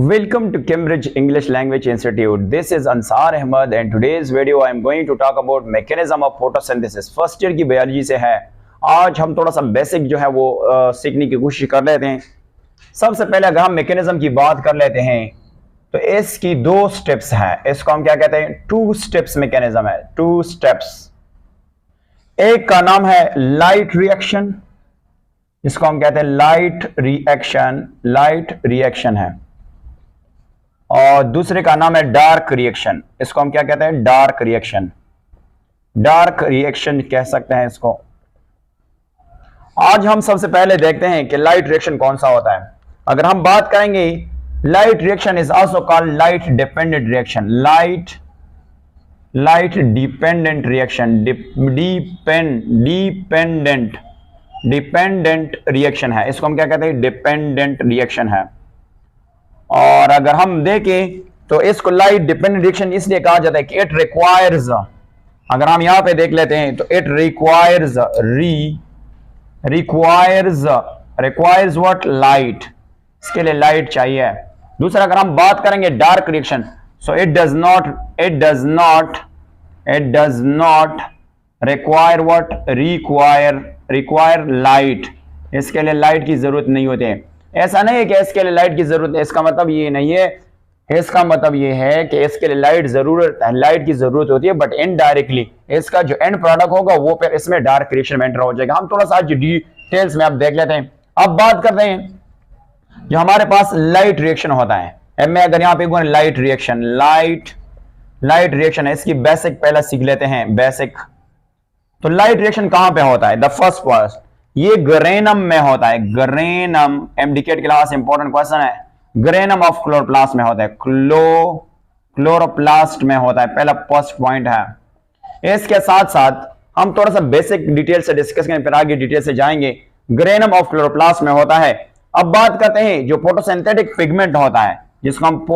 Welcome to Cambridge English Language Institute. This is Ansar Ahmed and today's video I am going to talk about mechanism of photosynthesis. First year की biology से है। आज हम थोड़ा सा basic जो है वो सीखने की कोशिश कर लेते हैं। सबसे पहले अगर हम मैकेनिज्म की बात कर लेते हैं तो इसकी दो स्टेप्स हैं। इसको हम क्या कहते हैं? टू स्टेप्स मैकेनिज्म है। Two steps. एक का नाम है लाइट रिएक्शन, इसको हम कहते हैं लाइट रिएक्शन। लाइट रिएक्शन है। और दूसरे का नाम है डार्क रिएक्शन, इसको हम क्या कहते हैं? Dark reaction. डार्क रिएक्शन कह सकते हैं इसको। आज हम सबसे पहले देखते हैं कि लाइट रिएक्शन कौन सा होता है। अगर हम बात करेंगे, light reaction is also called light dependent reaction. Light dependent reaction. Dependent reaction है, इसको हम क्या कहते हैं? डिपेंडेंट रिएक्शन है। और अगर हम देखें तो इसको लाइट डिपेंडेंट रिएक्शन इसलिए कहा जाता है कि इट रिक्वायर्स, अगर हम यहां पे देख लेते हैं तो इट रिक्वायर्स व्हाट? लाइट। इसके लिए लाइट चाहिए। दूसरा अगर हम बात करेंगे dark reaction, so it does not require what? Require light. इसके लिए लाइट की जरूरत नहीं होती है। ऐसा नहीं है कि इसके लिए लाइट की जरूरत है, इसका मतलब ये नहीं है। इसका मतलब ये है कि इसके लिए लाइट की जरूरत होती है, बट इनडायरेक्टली इसका जो एंड प्रोडक्ट होगा वो फिर इसमें डार्क रिएक्शन में एंटर हो जाएगा। हम थोड़ा सा आज डिटेल्स में आप देख लेते हैं। अब बात करते हैं जो हमारे पास लाइट रिएक्शन होता है। मैं अगर यहाँ पे लाइट रिएक्शन है, इसकी बेसिक पहले सीख लेते हैं। बेसिक तो लाइट रिएक्शन कहां पे होता है? द फर्स्ट पार्ट ये ग्रेनम में होता है। ग्रेनम एमडीकेट के लिहाज से इंपॉर्टेंट क्वेश्चन है। ग्रेनम ऑफ क्लोरोप्लास्ट में होता है। क्लोरोप्लास्ट में होता है, पहला फर्स्ट पॉइंट है। इसके साथ साथ हम थोड़ा सा बेसिक डिटेल से डिस्कस करें, फिर आगे डिटेल से जाएंगे। ग्रेनम ऑफ क्लोरोप्लास्ट में होता है। अब बात करते हैं जो फोटोसिंथेटिक पिगमेंट होता है, जिसको हम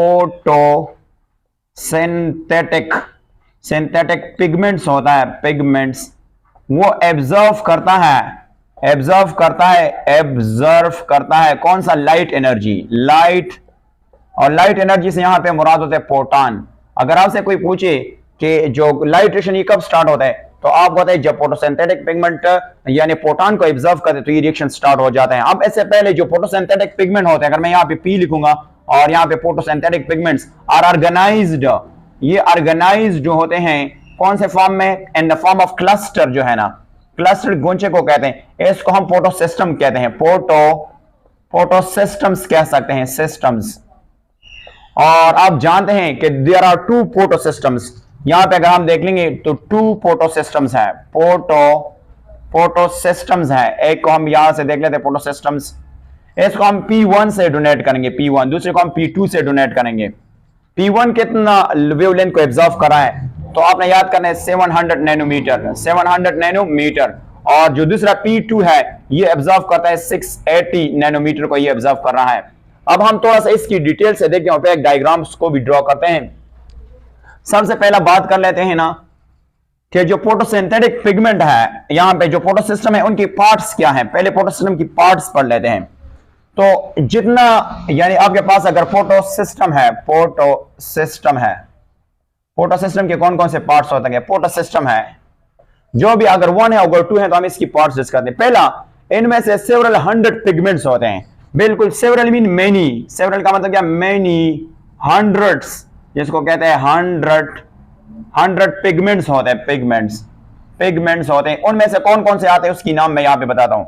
सिंथेटिक पिगमेंट्स होता है। पिगमेंट्स वो एब्जर्व करता है कौन सा? Light energy. और लाइट एनर्जी से यहां पे मुराद होते हैं फोटॉन। अगर आपसे कोई पूछे कि जो लाइट रिएक्शन ये कब स्टार्ट होता है, तो आप बताते हैं जब फोटोसिंथेटिक पिगमेंट यानी फोटॉन को एब्जर्व करते हैं तो ये रिएक्शन स्टार्ट हो जाते हैं। अब इससे पहले जो फोटोसिंथेटिक पिगमेंट होते हैं, अगर मैं यहाँ पे पी लिखूंगा और यहाँ पे फोटोसिंथेटिक पिगमेंट्स आर ऑर्गेनाइज्ड, ये ऑर्गेनाइज्ड जो होते हैं कौन से फॉर्म में? In the form of cluster जो है ना, क्लस्टर गुंचे को कहते हैं। इसको हम फोटोसिस्टम कहते हैं। फोटोसिस्टम्स कह सकते हैं, सिस्टम्स। और आप जानते हैं कि देयर आर टू फोटोसिस्टम्स। यहां पे अगर हम देख लेंगे तो टू फोटोसिस्टम्स है। फोटोसिस्टम्स है। एक को हम यहां से देख लेते हैं फोटोसिस्टम्स। इसको हम P1 से डोनेट करेंगे, P1। दूसरे को हम P2 से डोनेट करेंगे। P1 कितना वेवलेंथ को एब्जॉर्व करा है, तो आपने याद करना है 700 नैनोमीटर। और जो दूसरा P2 है ये ऑब्जर्व करता है 680 नैनोमीटर को, ये ऑब्जर्व कर रहा है। अब हम थोड़ा सा इसकी डिटेल से देखते हैं, फिर एक डायग्राम्स को भी ड्रॉ करते हैं। सबसे पहला बात कर लेते हैं ना कि जो फोटोसिंथेटिक पिगमेंट है, यहां पे जो फोटोसिस्टम है उनकी पार्ट्स क्या है। पहले फोटोसिस्टम की पार्ट्स पढ़ लेते हैं। तो जितना यानी आपके पास अगर फोटोसिस्टम है, फोटोसिस्टम के कौन कौन से पार्ट्स होते हैं? फोटोसिस्टम है जो भी, अगर 1 है अगर 2 है तो हम इसकी पार्ट्स डिस्कस करते हैं। पहला, इनमें से सेवरल 100 पिगमेंट्स होते हैं। बिल्कुल, सेवरल मीन मेनी। सेवरल का मतलब क्या? मेनी, हंड्रेड्स, जिसको कहते हैं 100 पिगमेंट्स होते हैं। पिगमेंट्स होते हैं। उनमें से कौन कौन से आते हैं उसकी नाम मैं यहां पे बताता हूं।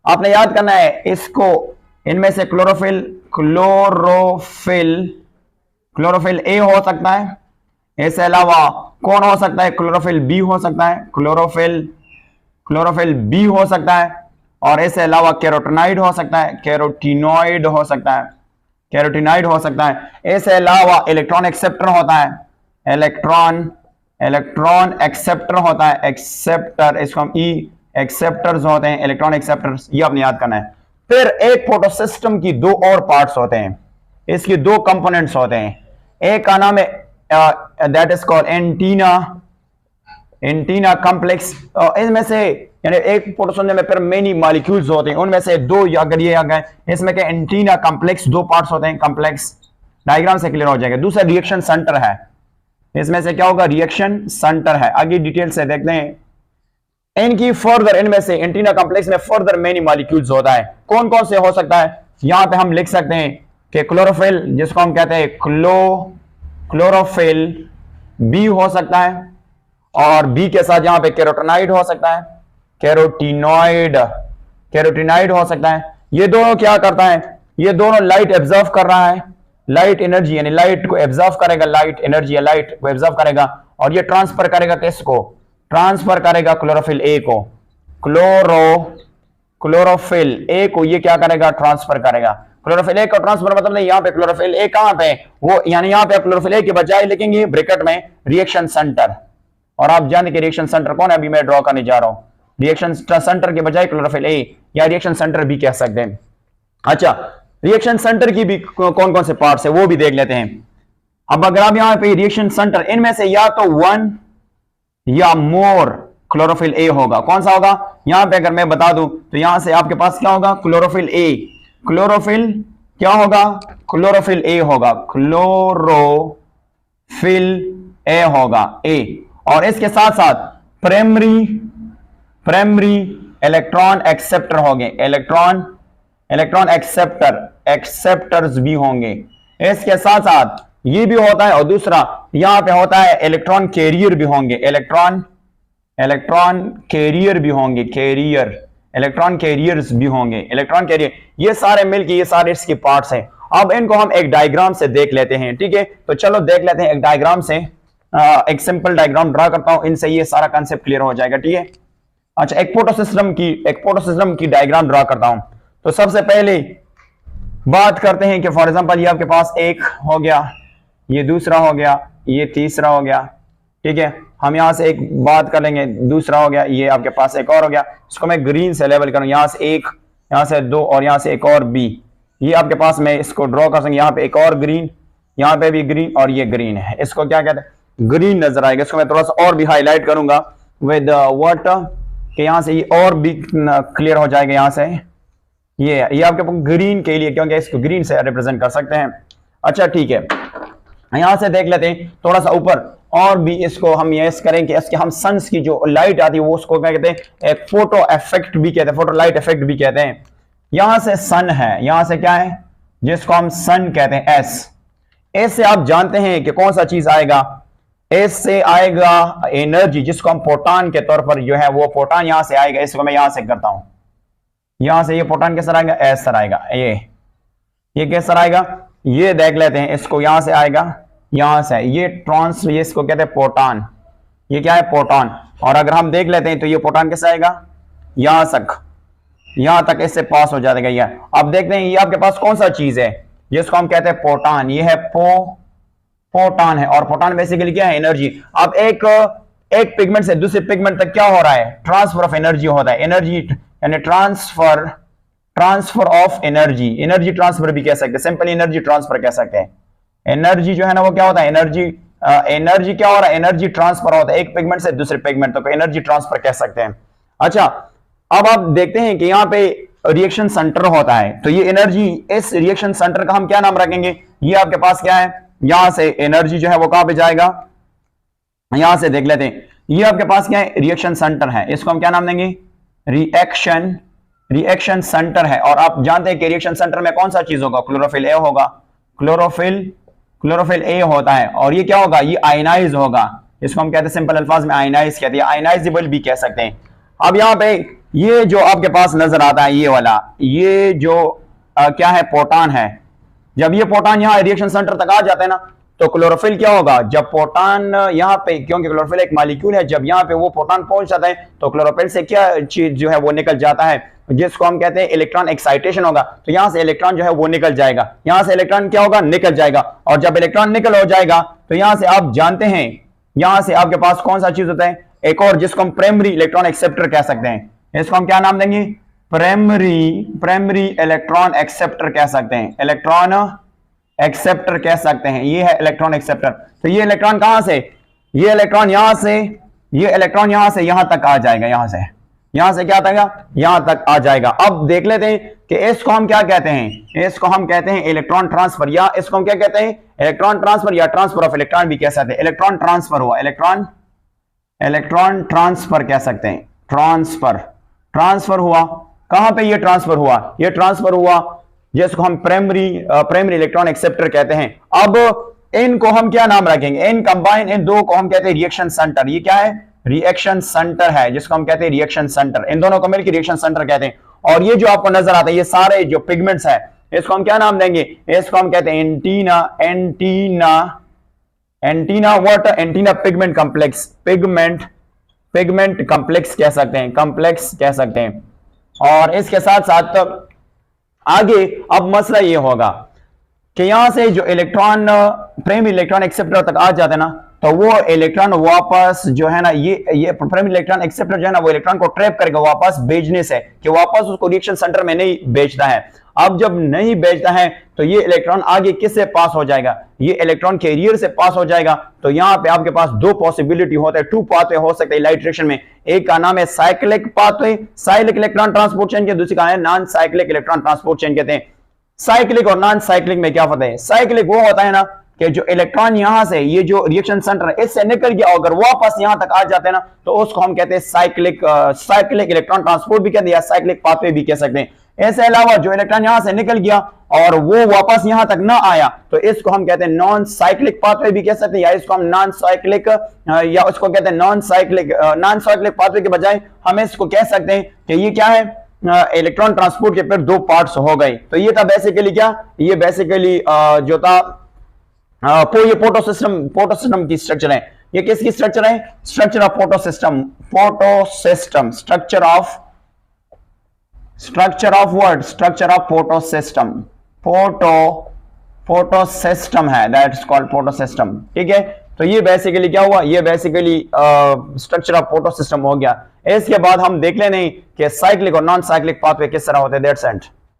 आपने याद करना है इसको। इनमें से क्लोरोफिल ए हो सकता है। इसके अलावा कौन हो सकता है? क्लोरोफिल बी हो सकता है। क्लोरोफिल बी हो सकता है। और इसके अलावा कैरोटिनॉइड हो सकता है। कैरोटिनॉइड हो सकता है। इसके अलावा इलेक्ट्रॉन एक्सेप्टर होता है। इलेक्ट्रॉन एक्सेप्टर होता है। एक्सेप्टर, इसको हम एक्सेप्टर्स होते हैं। इलेक्ट्रॉन एक्सेप्टर्स, ये आपने याद करना है। फिर एक फोटोसिस्टम की दो और पार्ट्स होते हैं। इसके दो कंपोनेंट्स होते हैं। एक का नाम है that is called antenna complex. इसमें से यानी एक फोटोसिंथेसिस में फिर मेनी मॉलिक्यूल्स होते हैं, उनमें से दो अगर ये आ गए, इसमें क्या एंटीना कॉम्प्लेक्स दो पार्ट्स होते हैं, कॉम्प्लेक्स डायग्राम से क्लियर हो जाएगा। दूसरा रिएक्शन सेंटर है, इसमें से क्या होगा, रिएक्शन सेंटर है। आगे डिटेल से देखते हैं। इनकी फर्दर, इनमें से एंटीना कॉम्प्लेक्स में फर्दर मेनी मॉलिक्यूल्स होता है। कौन कौन से हो सकता है, यहां पे हम लिख सकते हैं कि क्लोरोफिल, जिसको हम कहते हैं क्लोरोफिल बी हो सकता है, और बी के साथ यहां पे कैरोटीनॉइड हो सकता है, कैरोटीनॉइड हो सकता है। ये दोनों क्या करता है, ये दोनों लाइट एब्जॉर्व कर रहा है, लाइट एनर्जी यानी लाइट को एब्जॉर्व करेगा, लाइट एनर्जी या लाइट को एब्जॉर्व करेगा, और ये ट्रांसफर करेगा किसको, ट्रांसफर करेगा क्लोरोफिल ए को, क्लोरोफिल ए को ये क्या करेगा, ट्रांसफर करेगा। क्लोरोफिल ए का ट्रांसफर मतलब नहीं, यहां पे क्लोरोफिल ए कहां पे वो, यानी यहां पे क्लोरोफिल ए के बजाय लिखेंगे ब्रैकेट में रिएक्शन सेंटर, और आप जानते कि रिएक्शन सेंटर कौन है, अभी मैं ड्रॉ करने जा रहा हूं। रिएक्शन सेंटर के बजाय क्लोरोफिल ए या रिएक्शन सेंटर भी कह सकते हैं। अच्छा, रिएक्शन सेंटर की भी कौन कौन से पार्ट्स है वो भी देख लेते हैं। अब अगर आप यहां पे रिएक्शन सेंटर, इनमें से या तो वन या मोर क्लोरोफिल ए होगा। कौन सा होगा, यहां पे अगर मैं बता दूं तो यहां से आपके पास क्या होगा, क्लोरोफिल ए, क्लोरोफिल क्या होगा, क्लोरोफिल ए होगा, क्लोरोफिल ए होगा ए, और इसके साथ साथ प्राइमरी इलेक्ट्रॉन एक्सेप्टर होंगे, इलेक्ट्रॉन एक्सेप्टर्स भी होंगे। इसके साथ साथ ये भी होता है, और दूसरा यहां पे होता है इलेक्ट्रॉन कैरियर भी होंगे, इलेक्ट्रॉन कैरियर भी होंगे, इलेक्ट्रॉन कैरियर्स भी होंगे, इलेक्ट्रॉन कैरियर, ये सारे मिलके ये सारे इसके पार्ट्स हैं। अब इनको हम एक डायग्राम से देख लेते हैं, ठीक है। तो चलो देख लेते हैं एक डायग्राम से, एक सिंपल डायग्राम ड्रा करता हूं, इनसे ये सारा कांसेप्ट क्लियर हो जाएगा, ठीक है। अच्छा, एक फोटोसिस्टम की डायग्राम ड्रा करता हूं। तो सबसे पहले बात करते हैं कि फॉर एग्जांपल ये आपके पास एक हो गया, ये दूसरा हो गया, ये तीसरा हो गया, ठीक है। हम यहां से एक बात कर लेंगे, दूसरा हो गया, ये आपके पास एक और हो गया। इसको मैं ग्रीन से लेबल करूं, यहां से एक, यहां से दो, और यहां से एक और बी। ये आपके पास मैं इसको ड्रॉ कर सकूं, यहां पे एक और ग्रीन, यहां पे भी ग्रीन, और ये ग्रीन है। इसको क्या कहते हैं, ग्रीन नजर आएगा। इसको मैं थोड़ा सा और भी हाईलाइट करूंगा विद वाटर, कि यहां से ये और भी क्लियर हो जाएगा। यहां से ये आपके पास ग्रीन के लिए, क्योंकि इसको ग्रीन से रिप्रेजेंट कर सकते हैं। अच्छा, ठीक है, यहां से देख लेते हैं थोड़ा सा ऊपर, और भी इसको हम ये करें कि इसके हम सन्स की जो लाइट आती है वो उसको क्या कहते हैं, एक फोटो इफेक्ट भी कहते हैं, फोटो लाइट इफेक्ट भी कहते हैं। यहां से सन है, यहां से क्या है, जिसको हम सन कहते हैं, एस से आप जानते हैं कि कौन सा चीज आएगा, एस से आएगा एनर्जी, जिसको हम फोटॉन के तौर पर जो है वो फोटॉन यहां से आएगा। इसको मैं यहां से करता हूं, यहां से ये फोटॉन किस तरह आएगा, एस सर आएगा, ये किस तरह आएगा, ये देख लेते हैं। इसको यहां से आएगा, यहां से ये ये इसको कहते हैं फोटॉन, ये क्या है, फोटॉन। और अगर हम देख लेते हैं तो ये फोटॉन कैसे आएगा, यहां तक इससे पास हो जाएगा ये। अब देखते हैं ये आपके पास कौन सा चीज है जिसको हम कहते हैं फोटॉन, ये है फोटॉन है, और फोटॉन बेसिकली क्या है, एनर्जी। अब एक पिगमेंट से दूसरे पिगमेंट तक क्या हो रहा है, ट्रांसफर ऑफ एनर्जी होता है, एनर्जी यानी ट्रांसफर ऑफ एनर्जी ट्रांसफर भी कह सकते हैं, सिंपल एनर्जी ट्रांसफर कह सकते हैं। एनर्जी जो है ना वो क्या होता है, एनर्जी क्या हो रहा है, एनर्जी ट्रांसफर होता है एक पिगमेंट से दूसरे पिगमेंट तक, एनर्जी ट्रांसफर कह सकते हैं। अच्छा, अब आप देखते हैं कि यहां पे रिएक्शन सेंटर होता है, तो ये एनर्जी, इस रिएक्शन सेंटर का हम क्या नाम रखेंगे, ये आपके पास क्या है, यहां से एनर्जी जो है वो कहां पे जाएगा, यहां से देख लेते हैं। ये आपके पास क्या है, रिएक्शन सेंटर है, इसको हम क्या नाम देंगे, रिएक्शन सेंटर है। और आप जानते हैं कि रिएक्शन सेंटर में कौन सा चीज होगा, क्लोरोफिल ए होगा, क्लोरोफिल ए होता है, और ये क्या होगा, ये आयनाइज होगा, इसको हम कहते हैं सिंपल अल्फाज में आयनाइज कहते हैं, आयनाइजेबल भी कह सकते हैं। अब यहाँ पे ये जो आपके पास नजर आता है, ये वाला, ये जो क्या है, प्रोटॉन है। जब ये प्रोटॉन यहाँ रिएक्शन सेंटर तक आ जाता है ना, तो क्लोरोफिल क्या होगा, जब प्रोटॉन यहाँ पे, क्योंकि क्लोरोफिल एक मॉलिक्यूल है, जब यहाँ पे वो प्रोटॉन पहुंच जाता है तो क्लोरोफिल से क्या चीज जो है वो निकल जाता है, जिसको हम कहते हैं इलेक्ट्रॉन एक्साइटेशन होगा। तो यहां से इलेक्ट्रॉन जो है वो निकल जाएगा, यहां से इलेक्ट्रॉन क्या होगा, निकल जाएगा। और जब इलेक्ट्रॉन निकल हो जाएगा तो यहां से आप जानते हैं, यहां से आपके पास कौन सा चीज होता है, एक और, जिसको हम प्राइमरी इलेक्ट्रॉन एक्सेप्टर कह सकते हैं। इसको हम क्या नाम देंगे, प्राइमरी इलेक्ट्रॉन एक्सेप्टर कह सकते हैं, इलेक्ट्रॉन एक्सेप्टर कह सकते हैं। ये है इलेक्ट्रॉन एक्सेप्टर। तो ये इलेक्ट्रॉन कहां से, ये इलेक्ट्रॉन यहां से, ये इलेक्ट्रॉन यहां से यहां तक आ जाएगा, यहां से यहां से क्या आएगा, यहां तक आ जाएगा। अब देख लेते हैं कि इसको हम क्या कहते हैं, इसको हम कहते हैं इलेक्ट्रॉन ट्रांसफर, या इसको हम क्या कहते हैं, इलेक्ट्रॉन ट्रांसफर या ट्रांसफर ऑफ इलेक्ट्रॉन भी कह सकते हैं। इलेक्ट्रॉन ट्रांसफर हुआ, इलेक्ट्रॉन ट्रांसफर कह सकते हैं, ट्रांसफर हुआ। कहां पे ये ट्रांसफर हुआ, ये ट्रांसफर हुआ जिसको हम प्राइमरी इलेक्ट्रॉन एक्सेप्टर कहते हैं। अब इनको हम क्या नाम रखेंगे, इन कंबाइन, इन दो को हम कहते हैं रिएक्शन सेंटर। ये क्या है, रिएक्शन सेंटर है, जिसको हम कहते हैं रिएक्शन सेंटर। इन दोनों को मिलकर रिएक्शन सेंटर कहते हैं। और ये जो आपको नजर आता है, ये सारे जो पिगमेंट्स है, इसको हम क्या नाम देंगे, इसको हम कहते हैं antenna what, antenna pigment complex, pigment complex कह सकते हैं, कॉम्प्लेक्स कह सकते हैं। और इसके साथ साथ आगे अब मसला ये होगा कि यहां से जो इलेक्ट्रॉन प्राइमरी इलेक्ट्रॉन एक्सेप्टर तक आ जाते हैं ना, तो वो इलेक्ट्रॉन वापस जो है ना, ये प्राइमरी इलेक्ट्रॉन एक्सेप्टर जो है ना, वो इलेक्ट्रॉन को ट्रैप करेगा वापस भेजने से, कि वापस उसको रिएक्शन सेंटर में नहीं भेजता है। अब जब नहीं भेजता है तो ये इलेक्ट्रॉन आगे किससे पास हो जाएगा, ये इलेक्ट्रॉन कैरियर से पास हो जाएगा। तो यहां पे आपके पास दो पॉसिबिलिटी होते हैं, टू पाथवे हो सकते हैं लाइट डायरेक्शन में। एक का नाम है cyclic pathway, cyclic electron transport chain के, दूसरी का है non cyclic electron transport chain कहते हैं। साइक्लिक और नॉन साइक्लिक में क्या फर्क है, साइक्लिक वो होता है ना कि जो इलेक्ट्रॉन यहां से, ये जो रिएक्शन सेंटर है इससे निकल गया, अगर वापस यहां तक आ जाते हैं ना, तो उसको हम कहते हैं साइक्लिक इलेक्ट्रॉन ट्रांसपोर्ट भी कहते हैं, या साइक्लिक पाथवे भी कह सकते हैं। इसके अलावा जो इलेक्ट्रॉन यहां से निकल गया और वो वापस यहां तक ना आया, तो इसको हम कहते हैं नॉन साइक्लिक पाथवे भी कह सकते हैं, या इसको हम नॉन साइक्लिक, या उसको कहते हैं नॉन साइक्लिक पाथवे के बजाय हम इसको कह सकते हैं कि ये क्या है, इलेक्ट्रॉन ट्रांसपोर्ट के फिर दो पार्ट्स हो गए। तो ये था बेसिकली क्या, ये बेसिकली जो था ये फोटोसिस्टम की स्ट्रक्चर है। ये किसकी स्ट्रक्चर है, structure of photosystem, structure of word, structure of photosystem है, दैट्स कॉल्ड फोटोसिस्टम। ठीक है, तो ये बेसिकली क्या हुआ, ये बेसिकली स्ट्रक्चर ऑफ फोटोसिस्टम हो गया। इसके बाद हम देख लें नहीं कि साइक्लिक और नॉन साइक्लिक पाथवे किस तरह होते हैं। That's and.